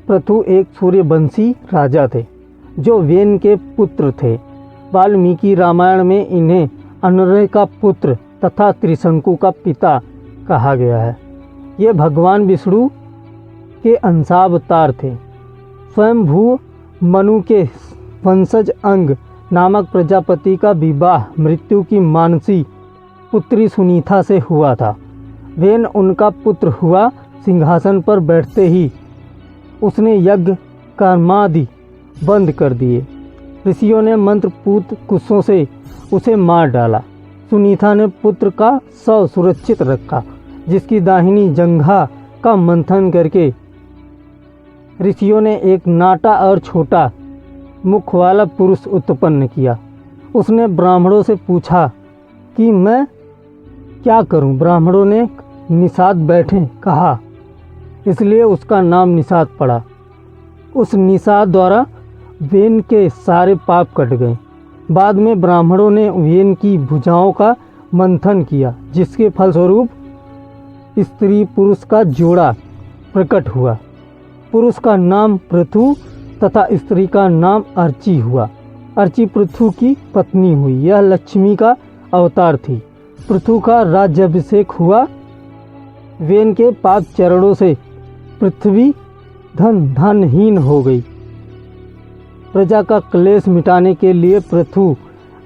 पृथु एक सूर्यवंशी राजा थे जो वेन के पुत्र थे। वाल्मीकि रामायण में इन्हें अनर्य का पुत्र तथा त्रिशंकु का पिता कहा गया है। ये भगवान विष्णु के अंशावतार थे। स्वयंभू मनु के वंशज अंग नामक प्रजापति का विवाह मृत्यु की मानसी पुत्री सुनीता से हुआ था। वेन उनका पुत्र हुआ। सिंहासन पर बैठते ही उसने यज्ञ कर्मादि बंद कर दिए। ऋषियों ने मंत्रपूत कुशों से उसे मार डाला। सुनीता ने पुत्र का शव सुरक्षित रखा, जिसकी दाहिनी जंघा का मंथन करके ऋषियों ने एक नाटा और छोटा मुख वाला पुरुष उत्पन्न किया। उसने ब्राह्मणों से पूछा कि मैं क्या करूं? ब्राह्मणों ने निषाद बैठे कहा, इसलिए उसका नाम निषाद पड़ा। उस निषाद द्वारा वेन के सारे पाप कट गए। बाद में ब्राह्मणों ने वेन की भुजाओं का मंथन किया, जिसके फलस्वरूप स्त्री पुरुष का जोड़ा प्रकट हुआ। पुरुष का नाम पृथु तथा स्त्री का नाम अर्ची हुआ। अर्ची पृथु की पत्नी हुई। यह लक्ष्मी का अवतार थी। पृथु का राज्याभिषेक हुआ। वेन के पाप चरणों से पृथ्वी धनहीन हो गई। प्रजा का क्लेश मिटाने के लिए पृथु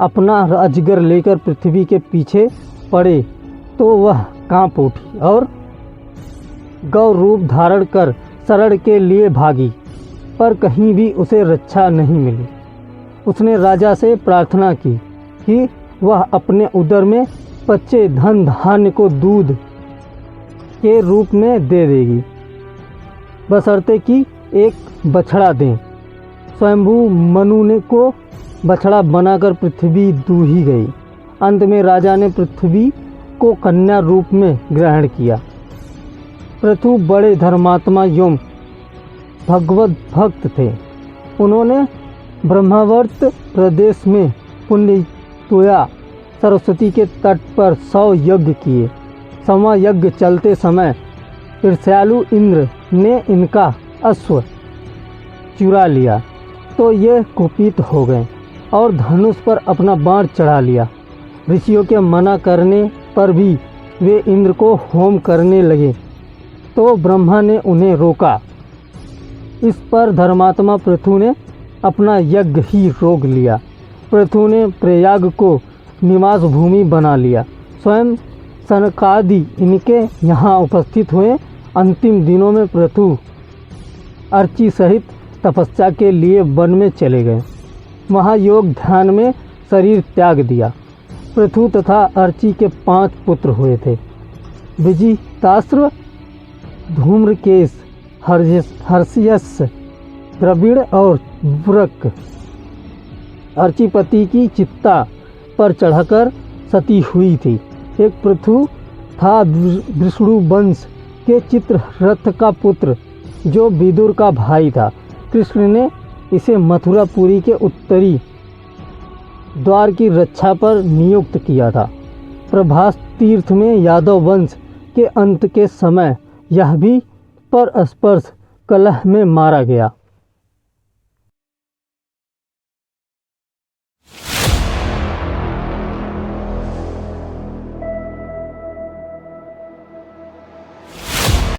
अपना अजगर लेकर पृथ्वी के पीछे पड़े तो वह कांप उठी और गौ रूप धारण कर शरण के लिए भागी, पर कहीं भी उसे रक्षा नहीं मिली। उसने राजा से प्रार्थना की कि वह अपने उदर में पच्चे धन धान्य को दूध के रूप में दे देगी, बशर्ते कि एक बछड़ा दें। स्वयंभू मनु ने को बछड़ा बनाकर पृथ्वी दूही गई। अंत में राजा ने पृथ्वी को कन्या रूप में ग्रहण किया। पृथु बड़े धर्मात्मा एवं भगवत भक्त थे। उन्होंने ब्रह्मावर्त प्रदेश में पुण्यतोया सरस्वती के तट पर 100 यज्ञ किए। 100वां यज्ञ चलते समय ईर्ष्यालु इंद्र ने इनका अश्व चुरा लिया, तो ये कुपित हो गए और धनुष पर अपना बाण चढ़ा लिया। ऋषियों के मना करने पर भी वे इंद्र को होम करने लगे, तो ब्रह्मा ने उन्हें रोका। इस पर धर्मात्मा पृथु ने अपना यज्ञ ही रोक लिया। पृथु ने प्रयाग को निवास भूमि बना लिया। स्वयं सनकादि इनके यहाँ उपस्थित हुए। अंतिम दिनों में पृथु अर्ची सहित तपस्या के लिए वन में चले गए। वहाँ योग ध्यान में शरीर त्याग दिया। पृथु तथा अर्ची के 5 पुत्र हुए थे। विजितास्त्र, धूम्रकेश, हर्षयस, द्रविड़ और वृक। अर्चीपति की चित्ता पर चढ़कर सती हुई थी। एक पृथु था विष्णु वंश के चित्ररथ का पुत्र, जो विदुर का भाई था। कृष्ण ने इसे मथुरापुरी के उत्तरी द्वार की रक्षा पर नियुक्त किया था। प्रभास तीर्थ में यादव वंश के अंत के समय यह भी परस्पर कलह में मारा गया।